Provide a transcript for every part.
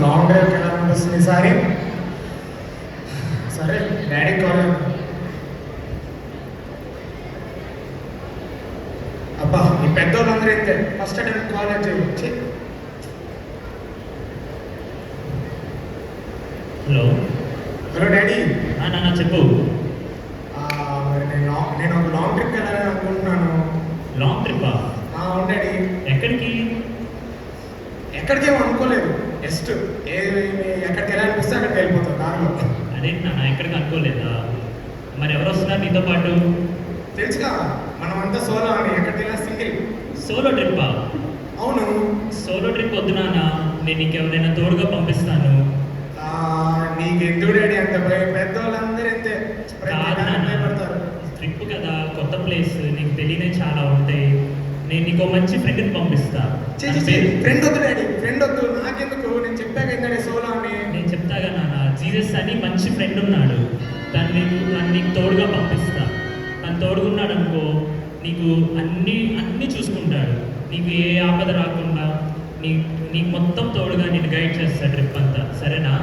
Long డ్రైవ్కి వెళ్ళాలనిపిస్తుంది ఈసారి. సరే daddy call. అబ్బా ఈ పెద్దోళ్ళందరూ అయితే ఫస్ట్ టైం కాలేజ్ వచ్చి. Hello hello daddy. నాన్న చెప్పు. మరి నేను ఒక లాంగ్ ట్రిప్ వెళ్ళాలని అనుకుంటున్నాను. లాంగ్ ట్రిప్పా? అవును డాడీ. ఎక్కడికి? ఎక్కడికేమో అనుకోలేదు, జస్ట్ ఎక్కడికి వెళ్ళాలనిపిస్తే అక్కడికి వెళ్ళిపోతాం దారిలో. అదేంటి నాన్న ఎక్కడికి అనుకోలేదా? మరి ఎవరు వస్తున్నారు నీతో పాటు? తెలుసుగా మనం అంతా సోలో అని, ఎక్కడికి వెళ్ళినా సింగిల్. సోలో ట్రిప్పా? అవును. సోలో ట్రిప్ వద్దు నాన్న, నేను నీకు ఎవరైనా తోడుగా పంపిస్తాను. నీకు ఎందుకు డాడీ అంత భయం? పెద్దవాళ్ళందరూ అంతే భయపడతారు. ట్రిప్ కదా, కొత్త ప్లేస్, నీకు తెలియని చాలా ఉంటాయి. నేను నీకు మంచి ఫ్రెండ్ని పంపిస్తా. ఫ్రెండ్ వద్దు డాడీ, ఫ్రెండ్ వద్దు. నాకెందుకు? నేను చెప్పాక ఏంటంటే సోలో అని. నేను చెప్తాగా నాన్న, జీసస్ అని మంచి ఫ్రెండ్ ఉన్నాడు, తను నీకు తోడుగా పంపిస్తా. తను తోడుకున్నాడు అనుకో, నీకు అన్నీ చూసుకుంటాడు. నీకు ఏ ఆపద రాకుండా నీకు మొత్తం తోడుగా నేను గైడ్ చేస్తా ట్రిప్ అంతా. సరేనా?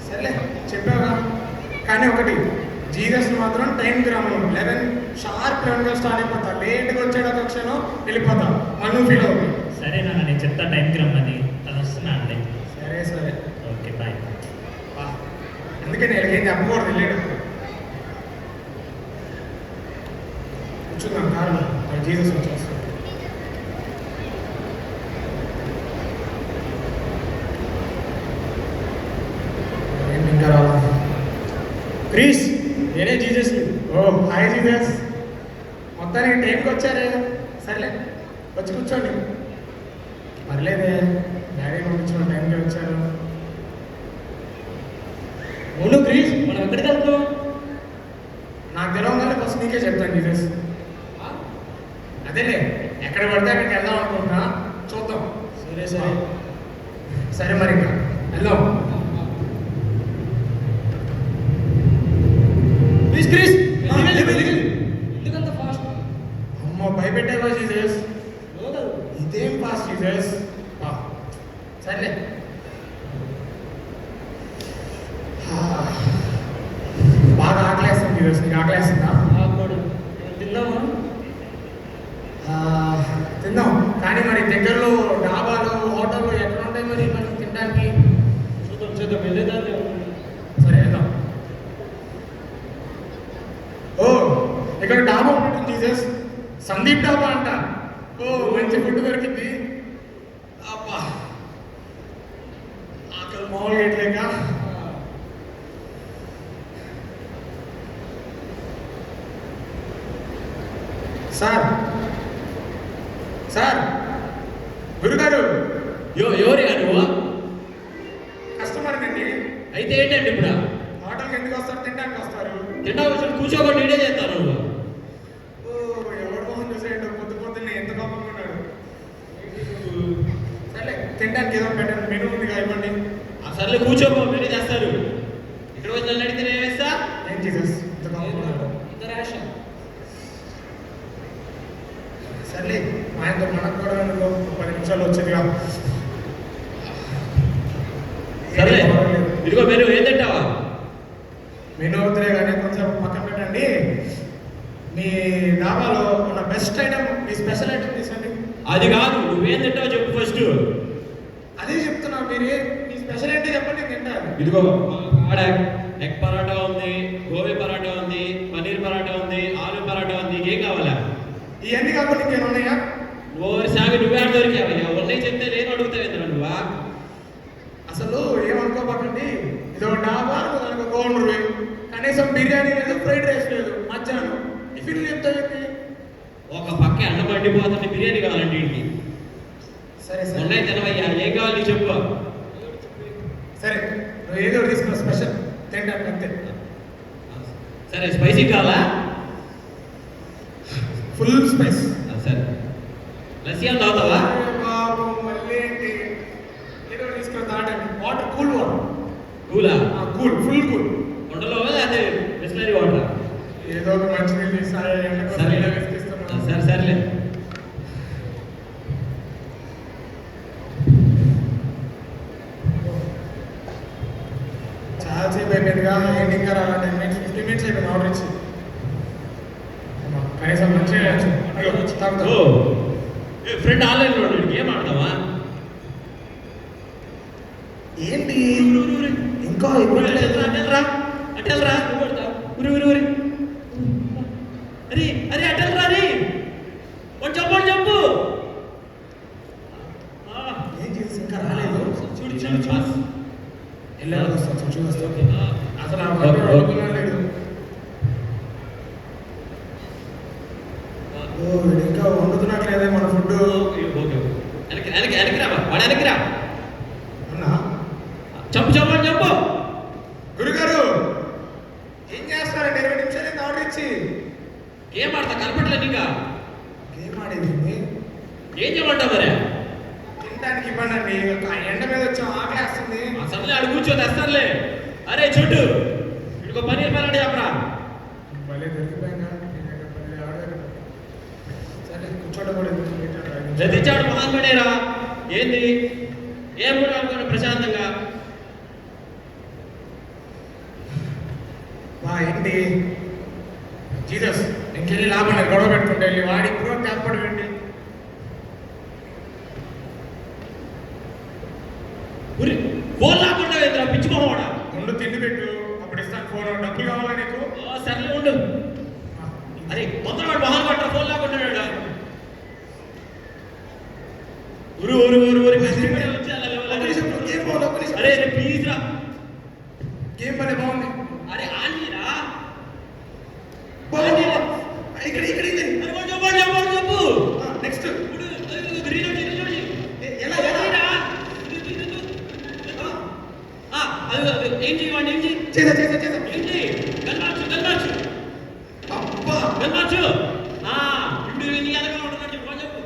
సరేలే చెప్పావుగా, కానీ ఒకటి, జీసస్ మాత్రం టైంకి రాను. 11 షార్ప్ 11 స్టార్ట్ అయిపోతా. లేట్గా వచ్చాడు ఒక క్షణం వెళ్ళిపోతా, మళ్ళీ ఫీల్ అవుతుంది. సరే నాన్న, నేను చెప్తా టైంకి రమ్మని. తను వస్తున్నా అండి. సరే సరే ఓకే బాయ్. అందుకే నేను ఏం చెప్పకూడదు వెళ్ళేటప్పుడు. కూర్చున్నాను కారులో, జీసస్ వచ్చేస్తాను. ఇంకా రావాలి. క్రీస్ నేనే జీసస్. ఓ హాయ్ జీసస్, మొత్తానికి టైంకి వచ్చారే. సర్లే వచ్చి కూర్చోండి. పర్లేదే, డాడీ పంపించిన టైంకి వచ్చారు. అవును క్రీస్, మనం ఎక్కడికి వెళ్తాం? నాకు తెలవగానే ఫస్ట్ నీకే చెప్తాను జీసస్. అదేలే, ఎక్కడ పడితే అక్కడికి వెళ్దాం అనుకుంటున్నా, చూద్దాం. సరే సరే సరే మరి ఇంకా వెళ్దాం. ఎందుకంత ఫాస్ట్? అమ్మో భయపెట్టావా జీసస్? ఇదేం ఫాస్ట్ జీసస్? సర్లే బాగా ఆకలేస్తుంది జీసస్. నీకు ఆకలేస్తుందా? తిందామా? తిందాం, కానీ మరి దగ్గరలో డాబాలు హోటళ్ళు ఎక్కడ ఉంటాయి మరి మనకి తినడానికి? చూద్దాం వెళ్ళేదాన్ని. సరే వెళ్దాం. ఓ ఇక్కడ డాబా ఉంటుంది జీసస్, సందీప్ డాబా అంట. ఓ మంచి ఫుడ్ దొరికింది. అబ్బా ఆకలి మామూలుగా ఎట్లేక. సార్ సార్, గురుగారు. ఎవరిగా నువ్వు? కస్టమర్ అండి. అయితే ఏంటండి ఇప్పుడు? హోటల్కి ఎందుకు వస్తారు? తినడానికి వస్తారు. తింటావు, కూర్చోబట్టి నేనే చేస్తాను. ఓ ఎవరు మోహన్ చూసేయండి, పొద్దున్నే ఎంత కోపంగా ఉన్నాడు. సరే తినడానికి ఏదో పెట్టండి, మెనూ ఉందిగా ఇవ్వండి. సర్లే కూర్చోపో, నేనే చేస్తారు. ఇక్కడ వచ్చి నన్ను అడిగితే నేను వేస్తా. ఏం జీసస్ ఇంత కోపంగా ఉన్నాడు? సర్లే ఆయనతో మనకు కూడా 10 నిమిషాలు వచ్చేదిగా. సర్లే ఇదిగో మెనూ, ఏం తింటావా? మెనూ అవుతులే కానీ కొంచెం పక్కన పెట్టండి. మీ డాబాలో ఉన్న బెస్ట్ ఐటమ్, మీ స్పెషల్ ఐటమ్ తీసండి. అది కాదు, నువ్వేం తింటావో చెప్పు ఫస్ట్. అదే చెప్తున్నా, మీరు మీ స్పెషల్ ఏంటి చెప్పండి, నేను తింటాను. ఇదిగో ఆడ ఎగ్ పరాటా ఉంది, గోబీ పరాటా ఉంది, పన్నీర్ పరాటా ఉంది, ఆలు పరాటా ఉంది. ఏం కావాలా? ఇవన్నీ కాకుండా ఇంకేమైనా ఉన్నాయా? ఓసారి నువ్వే ఆడ దొరికావయ్యా. ఉన్నాయి చెప్తే నేను అడుగుతావు నువ్వా? అసలు ఏమనుకోబాకండి, ఇదో డాబా దానికి ఓనర్, కనీసం బిర్యానీ లేదు, ఫ్రైడ్ రైస్ లేదు. మధ్యాహ్నం టిఫిన్ చెప్తాయి. ఒక పక్క అన్నం మండిపోతుంది, బిర్యానీ కావాలండి ఇంటికి. సరే సరే ఉన్నాయి తినవయ్యా, ఏం కావాలి నీకు చెప్పు. సరే నువ్వు ఏదో తీసుకున్న స్పెషల్ తింటాను అంతే. సరే స్పైసీ కావాలా? Full spice. సరే లస్సీ అని తాగుతావా? బాబు మళ్ళీ ఏంటి, ఏదో తీసుకున్న తాగండి. Water cool water. కూలా? Cool, full cool. ఉండలో అదే బిస్లరీ వాటర్. ఏదో ఒక మంచి నీళ్ళు తీస్తాను. సరే సరేలే. సేపు అయిపోయిందిగా ఏంటి ఇంకా రాలంటే 15 మినిట్స్ అయిపోయింది ఆర్డర్ ఇచ్చి. అమ్మా, కనీసం మంచిగా తాగుతా. ఫ్రెండ్ ఆన్లైన్లో గేమ్ ఆడతావా? ఏంటి ఇంకా ఇవ్వట్లేదు? అటెల్రా అటెల్రా ఊరి ఊరి ఊరి అరే అరే అటెల్రా రే చెప్పు చెప్పు. ఏం చేసి ఇంకా రాలేదు? చూడు చూడు చూడు వెళ్ళాలి వస్తాను చూస్తాను. అసలు ఆ వాడు అడుగుతున్నా లేడు. ఓ వీడు ఇంకా వండుతున్నట్లేదే మన ఫుడ్. వెనక్కి రావా వాడు వెనక్కి రా. అవునా? చంపు చంపు చంపు. గురుగారు ఏం చేస్తారండి? 20 నిమిషాలు ఆర్డర్ ఇచ్చి గేమ్ ఆడతా కనపడలే నీకా? గేమ్ ఆడేది ఏం చేయమంటావు మరి? తినడానికి ఇవ్వండి. ఎండ మీద వచ్చాం, ఆకలేస్తుంది. అసలే అడుగు కూర్చో తెస్తానులే. అరే చూడు ఇదిగో పన్నీర్ పలాంటి చెప్పరా. భలే దొరికిపోయిందా? సరే కూర్చోటం కూడా తెచ్చాడు మొదలు పడేరా. ఏంది ఏం కూడా అనుకోండి ప్రశాంతంగా. ఏంటి జీసస్ ఇంకెళ్ళి లాభం లేదు. గొడవ పెట్టుకుంటే వెళ్ళి వాడి ఇప్పుడు తేపడు వెళ్ళి ఫోన్ లాక్కుండా వెళ్తున్నా పిచ్చుకోవాడా. ముందు తిండి పెట్టు, అప్పుడు ఇస్తాను ఫోన్. డబ్బులు కావాలా నీకు? సర్లే ఉండు. అరే మొత్తం వాడు మొహం పట్ట ఫోన్ లాక్కుంటున్నాడు. ఊరు ఊరు ఊరు ఊరు అరే ప్లీజ్ రా. గేమ్ పని బాగుంది. అరే ఆంటీరా ఇక్కడ ఇక్కడ చెప్పు. నెక్స్ట్ ఎలా ఏం చేయాలి ఏం చేయి చేసా చేసా చేసా. ఏంటి గల్మాచు గల్మాచు అబ్బా గల్మాచు. ఇండు నీ ఎలాగా ఉంటున్నాడు చెప్పు చెప్పు.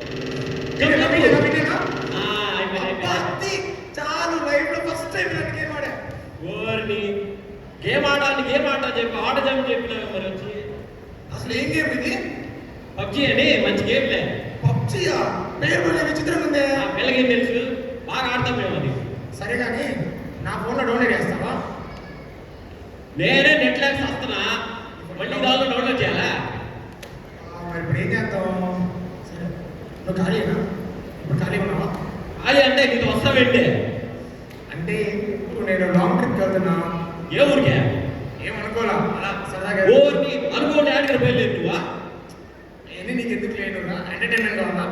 చాలు లైఫ్ లో ఫస్ట్ టైం నేను గేమ్ ఆడా. ఓర్ని గేమ్ ఆడాలి గేమ్ ఆడా చెప్పి ఆడజామని చెప్పినా మరి వచ్చి. అసలు ఏం గేమ్ ఇది? పబ్జీ అని మంచి గేమ్లే. పబ్జీయా? పేరు కొంచెం విచిత్రంగా ఉందే. పిల్లకేం తెలుసు, బాగా ఆడతాం మేము అది. సరే కానీ నా ఫోన్లో డౌన్లోడ్ చేస్తావా? నేనే నెట్ ల్యాక్స్ వస్తున్నా, మళ్ళీ దానిలో డౌన్లోడ్ చేయాలా? మరి ఇప్పుడు ఏం చేద్దాం? సరే నువ్వు ఖాళీనా? ఇప్పుడు ఖాళీ ఉన్నావా? అది అంటే నీకు వస్తావేంటి? అంటే ఇప్పుడు నేను లాంగ్ ట్రిప్కి వెళ్తున్నా. ఏ ఊరికే? ఏమనుకోలా, అలా సరదాగా. ఊరిని అనుకోండి ఆడికి బయలుదేరి నువ్వా? అవన్నీ నీకు ఎందుకు లేనురా? ఎంటర్టైన్మెంట్ కావాలా?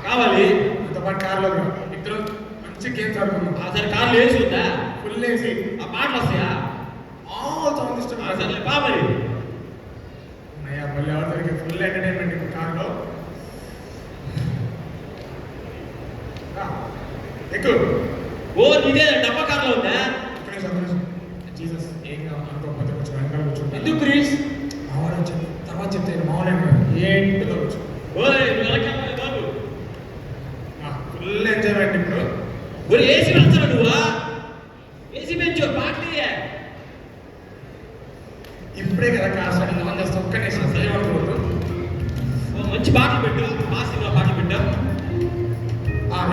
కావాలి. నాతో పాటు కార్లో ఇద్దరు మంచి గేమ్స్ ఆడుకున్నాం. సరే కార్లు వేసి ఉందా? ఫుల్ వేసి ఆ పాటలు వస్తాయా? సౌండ్ ఇష్టం. సరే బా మరి. అయ్యా మళ్ళీ ఎవరికి ఫుల్ ఎంటర్టైన్మెంట్ ఇప్పుడు కార్లో. ఎక్కువ ఇదే డబ్బా కార్లో ఉందా? జీసస్ ఏం అనుకోకపోతే కొంచెం వెనకాల కూర్చోండి. ఎందుకు క్రీస్? మావాడు వచ్చాడు, తర్వాత చెప్తాను. మావాడు ఏంటిలో కూర్చో. బాబు ఫుల్ ఎంజాయ్మెంట్ ఇప్పుడు. ఏసీ పెంచావు నువ్వా? ఏసీ పెంచు పాటలు ఇప్పుడే కదా కాస్త ఆన్ చేస్తా. ఒక్క నిమిషం ఏమనుకోవద్దు. మంచి పాటలు పెట్టు, మా సినిమా పాటలు పెట్టు.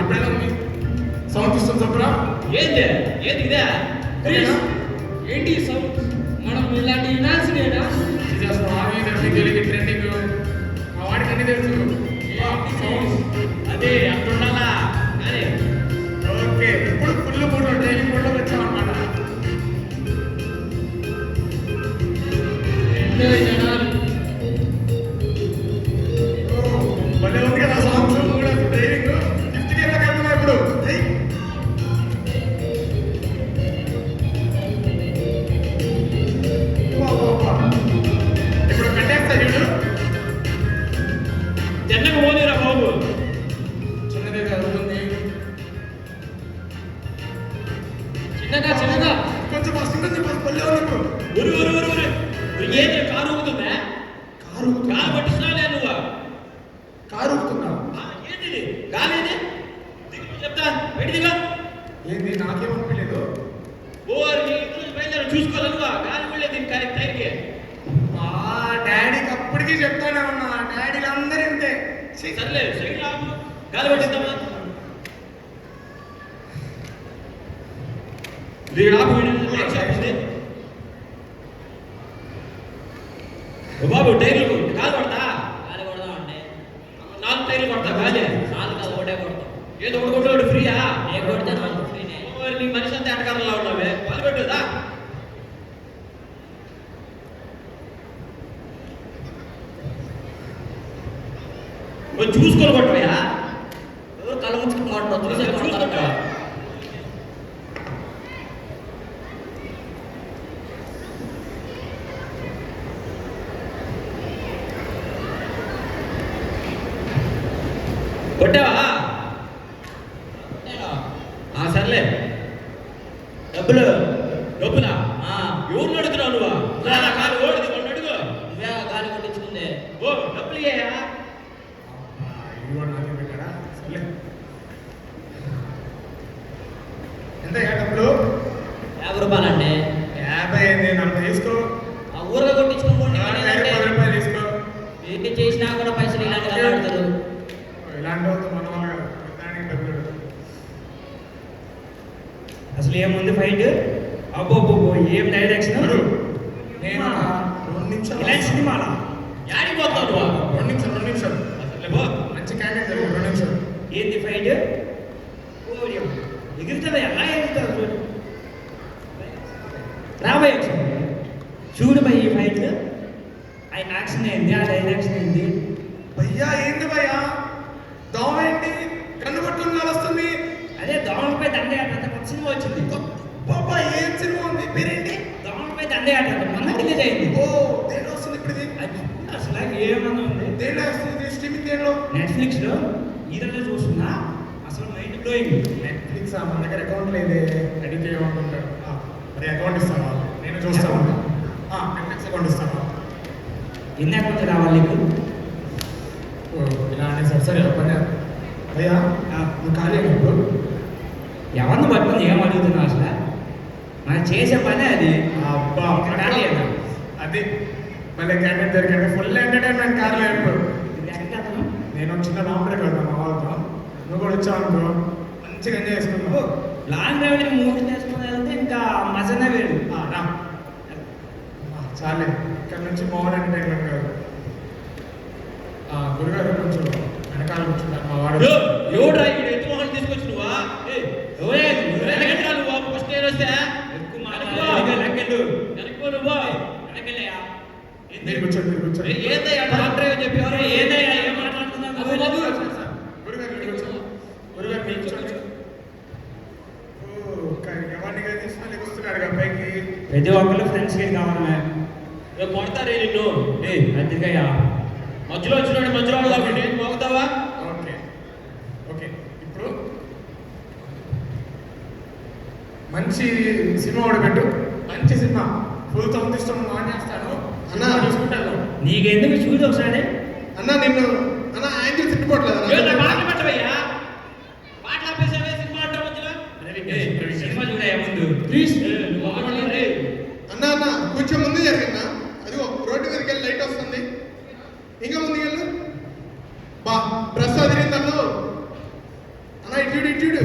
ఇప్పుడేనా ఉంది సౌండ్ సిస్టమ్ చెప్పరా? ఏంది ఏంది ఇదే? ఏంటి సౌండ్? మనం ఇలాంటి వినాల్సినేనా? ట్రెండింగ్ మా వాడికి అన్ని తెలుసు. అదే అట్లుండాలా కానీ. ఓకే ఇప్పుడు ఫుల్ మూడు డ్రైవింగ్ మూడ్లో వచ్చామన్నమాట. భలే ఉంది కదా సాంగ్స్ కూడా. డ్రైవింగ్ 50 గేమ్లకు వెళ్తున్నా ఇప్పుడు. ఇప్పుడు కట్టేస్తా చూడు. జన్నకు పోలేరా బాబు. చిన్నదే చదువుతుంది. చిన్నగా కొంచెం ఫస్ట్ పల్లె ఉంది. ఊరు ఊరు ఊరు ఊరు ఏది కారు ఊగుతుందా? కారు పట్టిస్తున్నాలే నువ్వు. కారు ఊగుతున్నా? ఏంటి గాలి ఏది? చెప్తా బయట దిగా. ఏంది నాకేమనిపించలేదు. బయలుదేరి చూసుకోవాలి నువ్వు. గాలి వెళ్ళే దీనికి టైర్కి. డాడీకి అప్పటికీ చెప్తానే ఉన్నా. డాడీలు అందరూ ఇంతే. సర్లే సైడ్ ఆపు, గాలి పట్టిద్దామా? వీడు ఆపు. ఓ బాబు టైర్లు కాలు కొడతా గాలి కొడదామండి. 4 టైర్లు కొడతా గాలి నాలుగు కాదు ఒకటే కొడతాం. ఏదో ఒకటి కొట్టాడు ఫ్రీయా ఏ కొడితే నాలుగు ఫ్రీనే. మరి నీ మనిషి అంతా ఎటకారంలో ఉన్నావే పాలు పెట్టుదా చూసుకొని కొట్టవయ్యా కళ్ళు ముచ్చుకుని కొడతాం. చూసే చూసుకుంటా కొట్టావా సర్లే డబ్బులు డబ్బులా ఎవరిని అడుగుతున్నావు నువ్వు నా కాలు ఓడిది కొన్ని అడుగు నువ్వే గాలి కొట్టించుకుందే. ఓ డబ్బులు ఇయ్యా ఇది కూడా నాకే పెట్టాడా సర్లే ఎంత డబ్బులు 50 రూపాయలండి. 50 అయింది నన్ను తీసుకో ఆ ఊరుగా కొట్టించుకోండి. 10 రూపాయలు తీసుకో ఏంటి చేసినా కూడా పైసలు ఇలాంటి కలాడతారు. ఇలాంటి వాళ్ళతో మన వాళ్ళు కాదు. దానికి డబ్బులు అసలు ఏముంది ఫైట్? అబ్బో ఏం డైరెక్షన్ ఎవరు? నేను ఒక 2 నిమిషాలు ఇలాంటి సినిమాలా? యాడికి పోతావు నువ్వు 2 నిమిషాలు అసలే పో మంచి క్యాండిడేట్ జరిగింది 2 నిమిషాలు ఏంది ఫైట్? ఎగురుతుంది ఎలా ఎగురుతుంది చూడు. రాబోయే చూడు భయ్ ఈ ఫైట్. ఆయన యాక్షన్ ఏంది, ఆ డైరెక్షన్ ఏంది? భయ్యా ఏంది భయ్యా దోమ ఏంటి కన్ను పట్టుకుని వస్తుంది అదే దోమలపై దండయాట కొత్త సినిమా వచ్చింది. బాబా ఏం సినిమా ఉంది పేరేంటి దోమలపై దండయాట మొన్న రిలీజ్ అయింది. ఓ దేంట్లో వస్తుంది ఇప్పుడు ఇది అది అసలు ఏమన్నా ఉంది దేంట్లో వస్తుంది స్ట్రీమింగ్ దేంట్లో నెట్ఫ్లిక్స్ లో ఈ రోజు చూస్తున్నా. అసలు మైండ్ బ్లోయింగ్. నెట్ఫ్లిక్స్ మన దగ్గర అకౌంట్ లేదే అడిగితే ఏమంటుంటాడు మరి అకౌంట్ ఇస్తావా నేను చూస్తాను నెట్ఫ్లిక్స్ అకౌంట్ ఇస్తావా ఎన్ని అకౌంట్ రావాలి నీకు? ఓ ఇలా అనేసి సరే పని భయ్యా నువ్వు ఖాళీ ఇప్పుడు ఎవరిని పట్టుకుని ఏం అడుగుతున్నావు అసలు? మనం చేసే పనే అది. అబ్బా ఇక్కడ ఖాళీ అన్నా. అది మళ్ళీ క్యాండిడేట్ దొరికాడు ఫుల్ ఎంటర్టైన్మెంట్ కార్లో ఇప్పుడు ఇది ఎక్కడ అతను? నేను ఒక చిన్న లాంగ్ బ్రేక్ వెళ్తాను మా వాళ్ళతో నువ్వు కూడా వచ్చావు అనుకో మంచిగా ఎంజాయ్ చేసుకున్నావు లాంగ్ డ్రైవ్ మూవీ చేసుకుని వెళ్తే ఇంకా మజానే వేరు. రా చాలే ఇక్కడ నుంచి మోహన్ ఎంటర్టైన్మెంట్ కాదు గురుగారు కొంచెం వెనకాల కూర్చుంటారు మా వాడు ఎవడు రా ఇక్కడ ఎత్తు మొహం తీసుకొచ్చి నువ్వా వెనకట్రా నువ్వు ఫస్ట్ నేను వస్తే ఎక్కువ మాట్లాడు. లెక్కలు. వెనక్కి నువ్వు వెనకెళ్ళయ్యా. మీరు కూర్చోండి మీరు కూర్చోండి ఏందయ్యా డాక్టర్ అని చెప్పి ఎవరో ఏదయ్యా ఏం మాట్లాడుతున్నావు? అబ్బో బాబు. గురుగారు మీరు కూర్చోండి గురుగారు మీరు కూర్చోండి ఎవరిని కానీ తీసుకొని లెగుస్తున్నాడు అబ్బాయికి ప్రతి ఒక్కరు ఫ్రెండ్స్ కి కావాలి. రేపు కొడతారే నిన్ను అందుకయ్యా మధ్యలో వచ్చినాడు మధ్యలో కాబట్టి నేను మోగుతావా ఓకే ఓకే ఇప్పుడు మంచి సినిమా ఒకటి పెట్టు మంచి సినిమా ఫుల్ సౌండ్ ఇష్టం ఆన్ చేస్తాను అన్న చూసుకుంటాను నీకెందుకు చూడు ఒకసారి. అన్న నిన్ను అన్న యాంగిల్ తిట్టుకోవట్లేదు పాటలు పెట్టవయ్యా పాటలు ఆపేసావే సినిమా అంటావు మధ్యలో సినిమా చూడయ్యా ముందు. ప్లీజ్ అన్న అన్న కొంచెం ముందు జరిగిందా అదిగో రోడ్డు మీదకి వెళ్ళి లైట్ వస్తుంది ఇంకా ముందుకెళ్ళు బా డ్రెస్ అదిరిందన్ను అన్న ఇట్యూడు ఇట్యూడు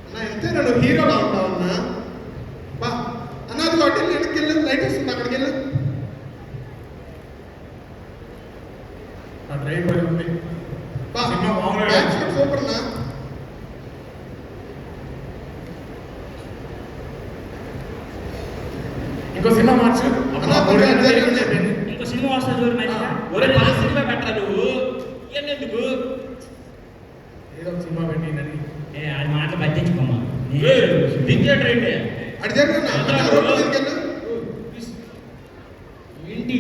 అన్న ఎంతే నువ్వు హీరోలా ఉంటావు అన్న బా అన్న అది ఒకటి వెనక్కి వెళ్ళు లైట్ వస్తుంది అక్కడికి వెళ్ళు డ్రైవర్ ఉంది బా సూపర్ అన్న ఇంకో సినిమా మార్చు ఇంకో సినిమా వస్తా చూడు మంచిగా. ఒరే పాత సినిమా పెట్టరా నువ్వు ఎందుకు ఏదో ఒక సినిమా పెట్టిందని అది మాటలు పట్టించుకోమా. థియేటర్ ఏంటి అటు జరుగుతున్నా రోడ్డు మీదకి వెళ్ళు ఏంటి?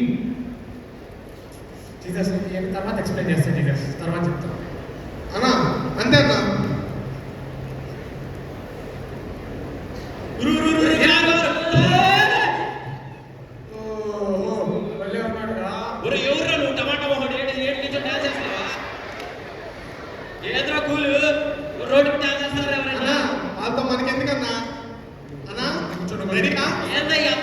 జీసస్ తర్వాత ఎక్స్ప్లెయిన్ చేస్తాను జీసస్ తర్వాత చెప్తాను అన్నా అంతే అన్న ఒరే ఎవరురా నువ్వు టమాటా మొహం ఏడు నుంచి డాన్స్ చేస్తావా ఏద్రా కూలు రోడ్డుకి డాన్స్ చేస్తారు ఎవరైనా వాళ్ళతో మనకి ఎందుకన్నా అన్నా రెడీనా ఏందయ్యా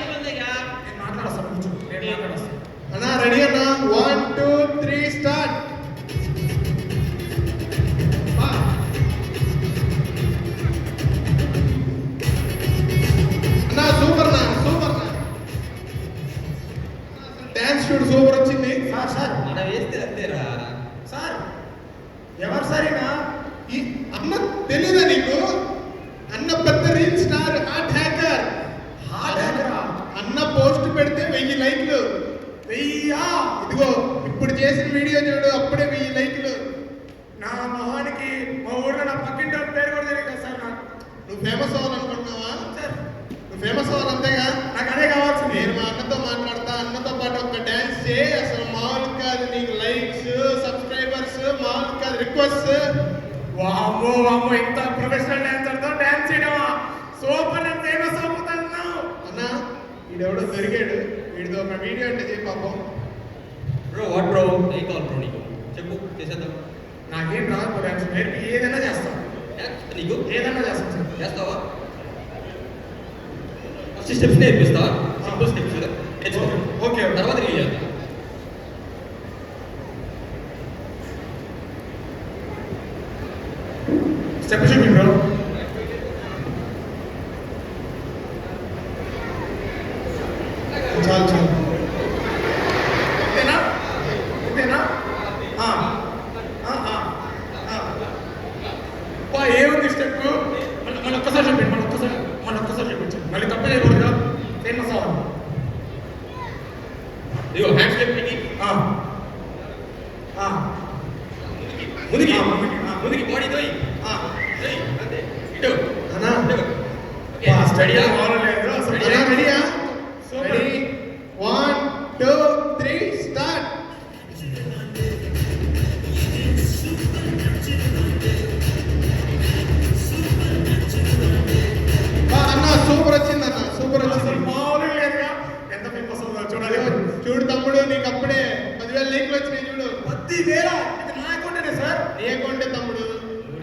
తెలీదా నీకు? అన్న పెద్ద రీల్ స్టార్, హార్ట్ హ్యాకర్. అన్న పోస్ట్ పెడితే 1000 లైక్లు. 1000? ఇదిగో ఇప్పుడు చేసిన వీడియో చూడు, అప్పుడే 1000 లైక్లు. నా మొహానికి మా ఊళ్ళో నా పక్కింటి వాళ్ళ పేరు కూడా తెలియదు కదా సార్ నాకు. నువ్వు ఫేమస్ అవ్వాలనుకుంటున్నావా? సార్ నువ్వు ఫేమస్ అవ్వాలంతేగా. నాకు అదే కావాల్సింది. నేను మా అన్నతో మాట్లాడతా, అన్నతో పాటు ఒక డాన్స్ చేయి. అసలు మామూలు కాదు, నీకు లైక్స్, సబ్స్క్రైబర్స్ మామూలు కాదు, రిక్వెస్ట్. వామ్మో వామ్మో, ఇంత ప్రొఫెషనల్ డాన్సర్ తో డాన్స్ చేయడమా? సూపర్ అండ్ ఫేమస్ అవుతున్నావు. అన్న వీడెవడో దొరికాడు, వీడితో ఒక వీడియో అంటే చేయి పాపం. బ్రో వాట్ బ్రో ఏ కావాలి బ్రో నీకు చెప్పు చేసేద్దాం. నాకేం రాదు డాన్స్, నేర్పి ఏదైనా చేస్తాను. నీకు ఏదైనా చేస్తాను సార్. చేస్తావా? ఫస్ట్ స్టెప్స్ నేర్పిస్తావా? సింపుల్ స్టెప్స్ నేర్చుకో. ఓకే. తర్వాత రీల్ చేద్దాం. స్టెప్ చూపి బ్రో. చాలు చాలు. ఇంతేనా? ఇంతేనా? ఏముంది స్టెప్? మన ఒక్కసారి చూపించండి, మన ఒక్కసారి చూపించండి. మళ్ళీ తప్ప చేయకూడదు, ఫేమస్ అవ్వాలి. ఇదిగో హ్యాండ్ స్టెప్ కి ముందుకి ముందుకి బాడీ తోయి అంతే. ఇటు అన్నా స్టడీ లేదు అసలు. రెడీయా? సూపర్. Ready 1 2 3 start. అన్న సూపర్ వచ్చింది, అన్న సూపర్ అసలు వచ్చింది. మామూలుగా లేదుగా. ఎంత ఫేమస్ అవుతుందో చూడాలి. చూడు తమ్ముడు, నీకు అప్పుడే 10,000 లైక్లు వచ్చినాయి చూడు. 10,000? ఇది నా అకౌంటేనే సార్. నీ అకౌంటే తమ్ముడు.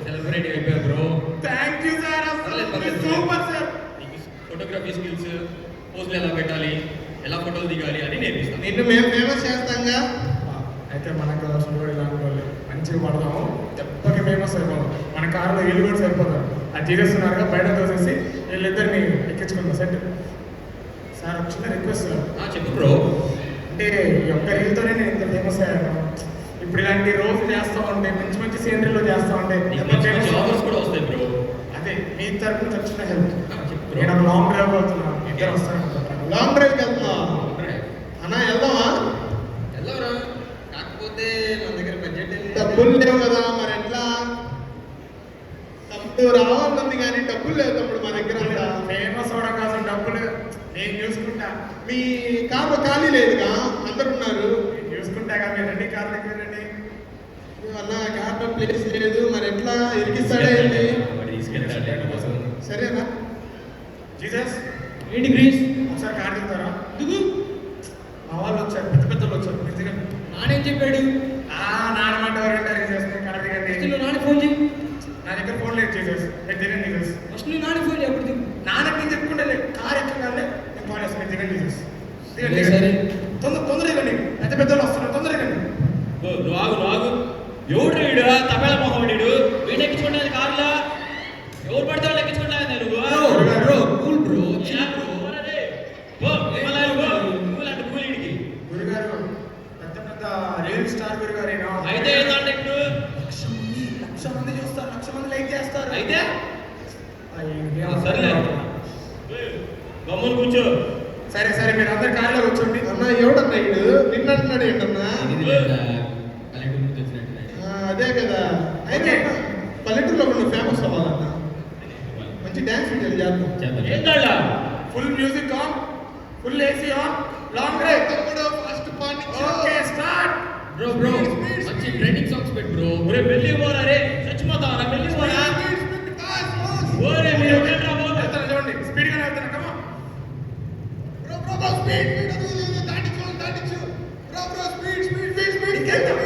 సెలబ్రిటీ అయిపోయావు బ్రో. Thank you sir. పర్లేదు, అసలు పర్లేదు. Super sir. నీకు ఫోటోగ్రఫీ స్కిల్స్, పోజులు ఎలా పెట్టాలి, ఎలా ఫోటోలు దిగాలి అని నేర్పిస్తాను. నిన్ను మేము ఫేమస్ చేస్తాంగా. అయితే మనకు కావాల్సిన కూడా ఇలాంటి వాళ్ళు మంచిగా పడదాము, దెబ్బకి ఫేమస్ అయిపోదాం. మన కారులో వీళ్ళు కూడా సరిపోతారు. అది తీరేస్తున్నారుగా, బయట తోసేసి వీళ్ళిద్దరిని ఎక్కించుకుందాం. Set sir. ఒక చిన్న రిక్వెస్ట్ సార్. చెప్పు బ్రో. అంటే ఈ ఒక్క రీల్తోనే నేను ఇంత ఫేమస్ అయ్యాను. ఇప్పుడు ఇలాంటి రోజు చేస్తూ ఉంటే, మంచి మంచి సీనరీలో చేస్తూ ఉంటే నీకు ఎంత మంచి famous మంచి ఆఫర్స్ అవుతాం. కూడా వస్తాయి బ్రో. అదే మీ తరపు నుంచి వచ్చిన హెల్ప్. చెప్పు బ్రో. నేను ఒక లాంగ్ డ్రైవ్ అవుతున్నాను, ఇద్దరు వస్తాను. లాంగ్ డ్రైవ్కి వెళ్తున్నా అన్న, వెళ్దామా? వెళ్ళవరా? కాకపోతే మన దగ్గర బడ్జెట్ డబ్బులు లేవు కదా, మరి ఎట్లా? తమ్ముడు రావాలంది కానీ డబ్బులు లేవు తమ్ముడు మా దగ్గర అంతా. ఫేమస్ అవడం కోసం డబ్బులు నేను చూసుకుంటా. మీ కార్లో ఖాళీ లేదుగా, అందరు ఉన్నారు. నేను చూసుకుంటాగా, మీరు రండి, కార్ దగ్గర రండి. అన్న కార్లో ప్లేస్ లేదు, మరి ఎట్లా? ఇరికిస్తాడా ఏంటి? సరేనా? జీసస్ ఏంటి గ్రీస్? ఒకసారి కార్ దిగుతారా? మా వాళ్ళు వచ్చారు, పెద్ద పెద్దలు వచ్చారు. మీరు దిగండి. నానేం చెప్పాడు? నాన్నమాట ఎవరంటారు జీసస్? కార్ దిగండి. ఫస్ట్ నువ్వు నాన్న ఫోన్ చేయి. నా దగ్గర ఫోన్ లేదు జీసస్. మీరు దిగండి జీసస్. ఫస్ట్ నువ్వు నాన్న ఫోన్ చేయి, అప్పుడు దిగు. నాన్నకి నేను చెప్పుకుంటే కార్ ఎక్కగానే నేను కాల్ చేస్తాను. మీరు దిగండి జీసస్. సరే, దిగండి సరే. తొందర దిగండి. పెద్ద పెద్దలు వస్తున్నారు, తొందర దిగండి. నువ్వు ఆగు. ఎవడు వీడు? తపేల మొహం వీడు. వీడు ఎక్కించుకుంటాను కార్లా. ఎవరు పడితే వాళ్ళు ఎక్కించుకుంటాను బ్రో, కూల్ బ్రో. గురుగారు పెద్ద పెద్ద రియల్ స్టార్ గురుగారేనా? అయితే ఏంటంటే ఇప్పుడు 1,00,000 మంది చూస్తారు, 1,00,000 మంది లైక్ చేస్తారు. అయితే అయ్యో, సరేలే గమ్మున కూర్చో. సరే సరే, మీరు అందరు కార్లో కూర్చోండి. అన్న ఎవడన్నా ఇడు నిన్నంటున్నాడు ఏంటన్నా? అదే కదా. అయితే పల్లెటూరులో నువ్వు ఫేమస్ అవ్వాలన్నా, మంచి డ్యాన్స్ వీడియోలు చేద్దాం. ఏంటల్లా full music on, full AC on, long drive. తమ్ముడు first point okay, start. Bro మంచి ట్రెండింగ్ సాంగ్స్ పెట్టు బ్రో. ఒరే పెళ్లి పోరా రే, చచ్చిపోతావా? పెళ్లి పోరా. ఓరే మీరు ఎక్కడ రా బాబు? వెళ్తాను చూడండి, స్పీడ్ గానే వెళ్తాను. కమా దాటించు. స్పీడ్ ఇంకెళ్తాం.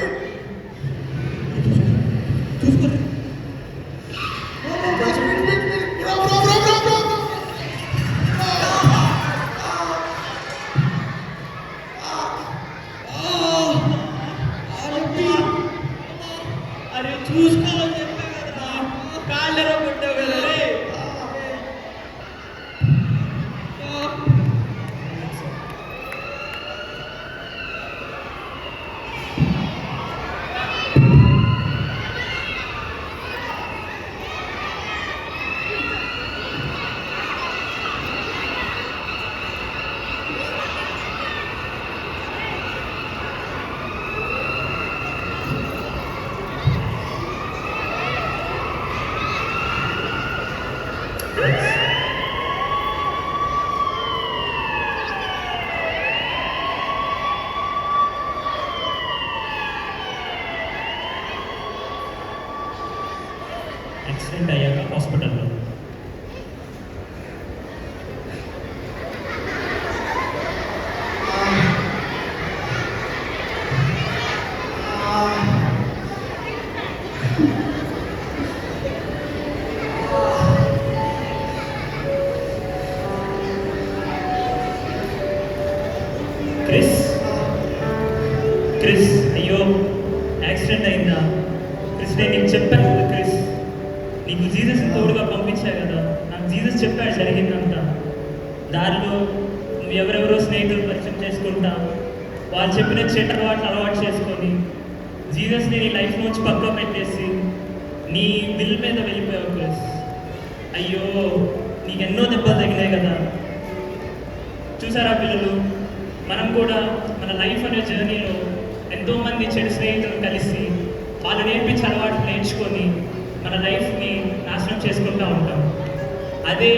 అరే చూసుకోవాలని చెప్పా కదా. యాక్సిడెంట్ అయ్యాక హాస్పిటల్లో. క్రిస్ క్రిస్ అయ్యో యాక్సిడెంట్ అయిందా? క్రిస్ నేను నీకు చెప్పాను కదా క్రిస్, నీకు జీసస్ తోడుగా పంపించా కదా, నాకు జీసస్ చెప్పాడు జరిగిందంతా. దారిలో నువ్వు ఎవరెవరో స్నేహితులు పరిచయం చేసుకుంటా, వాళ్ళు చెప్పిన చెడ్డ అలవాటు చేసుకొని జీసస్ని నీ లైఫ్ నుంచి పక్క పెట్టేసి నీ విల్ మీద వెళ్ళిపోయావు క్రిస్. అయ్యో నీకు ఎన్నో దెబ్బలు తగినాయి కదా. చూసారా పిల్లలు, మనం కూడా మన లైఫ్ అనే జర్నీలో ఎంతోమంది చెడు స్నేహితులు కలిసి వాళ్ళు నేర్పించే అలవాట్లు నేర్చుకొని మన లైఫ్ని నాశనం చేసుకుంటూ ఉంటాం. అదే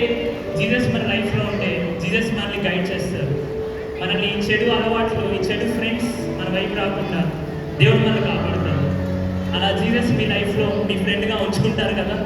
జీసస్ మన లైఫ్లో ఉంటే జీసస్ మనల్ని గైడ్ చేస్తారు. మనల్ని ఈ చెడు అలవాట్లు, ఈ చెడు ఫ్రెండ్స్ మన వైపు రాకుండా దేవుడు మనల్ని కాపాడుతారు. అలా జీసస్ మీ లైఫ్లో మీ ఫ్రెండ్గా ఉంచుకుంటారు కదా.